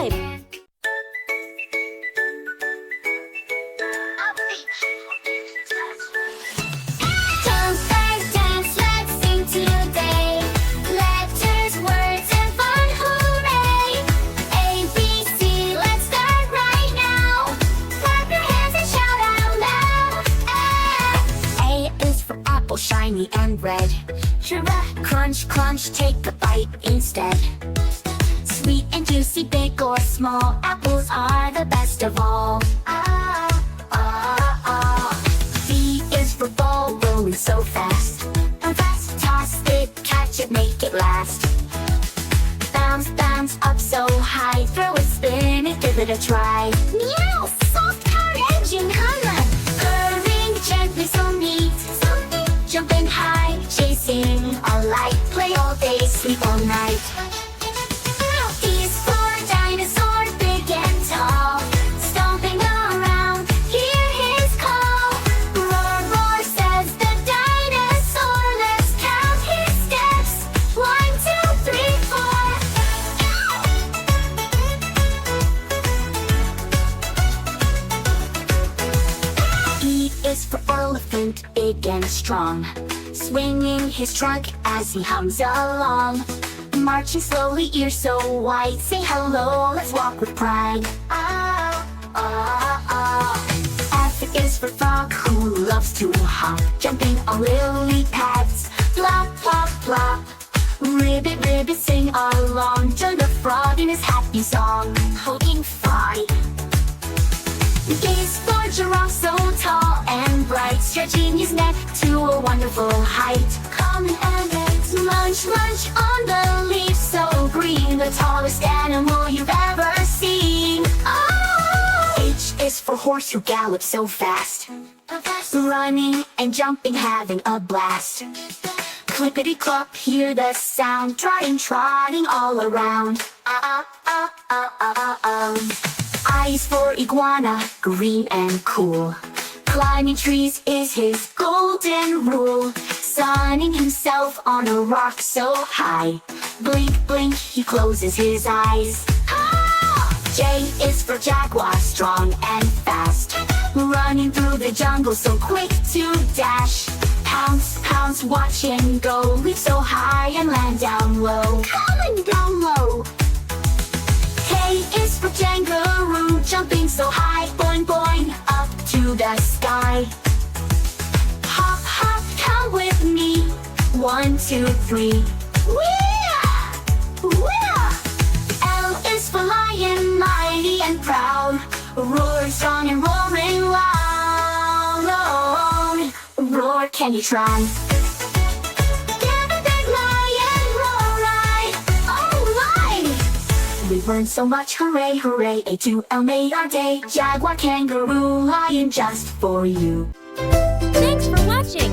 subscribe. Toddlers dance, let's sing today. Letters, words, and fun, hooray! A, B, C, let's start right now. Clap your hands and shout out loud. A is for apple, shiny and red. Giraffe, crunch, crunch, take a bite instead. Sweet and juicy, big or small, apples are the best of all. B is for ball, rolling so fast. Fast, toss it, catch it, make it last. Bounce, bounce up so high, throw it, spin it, give it a try. Meow, soft car engine, come on. Purring gently, so neat. Jumping high, chasing a light. Play all day, sleep all night. These four dinosaurs, big and tall, stomping around, hear his call. Roar, roar, says the dinosaur. Let's count his steps. 1, 2, 3, 4. E is for elephant, big and strong, swinging his trunk as he hums along. Marching slowly, ears so wide, say hello, let's walk with pride. F is for frog, who loves to hop, jumping on lily pads. Flop, flop, flop. Ribbit, ribbit, sing along, join the frog in his happy song. Holding five. Gaze for giraffe, so tall and bright, stretching his neck to a wonderful height. Come and munch, munch on the leaf, so green, the tallest animal you've ever seen. Oh! H is for horse, who gallops so fast, running and jumping, having a blast. Clippity-clop, hear the sound, trotting, trotting all around. I is for iguana, green and cool, climbing trees is his golden rule. Sunning himself on a rock so high, blink, blink, he closes his eyes. J is for jaguar, strong and fast, running through the jungle so quick to dash. Pounce, pounce, watch him go, leap so high and land down low. Coming down low. K is for kangaroo, jumping so high, boing, boing, up to the sky. Hop, hop, come with me. 1, 2, 3. Wee! Wee! L is for lion, mighty and proud, roar strong and roaring loud. Roar, can you try? Give a big lion roar, right? Oh, right! We've learned so much, hooray, hooray. A2L made our day. Jaguar, kangaroo, lion, just for you. Thanks for watching.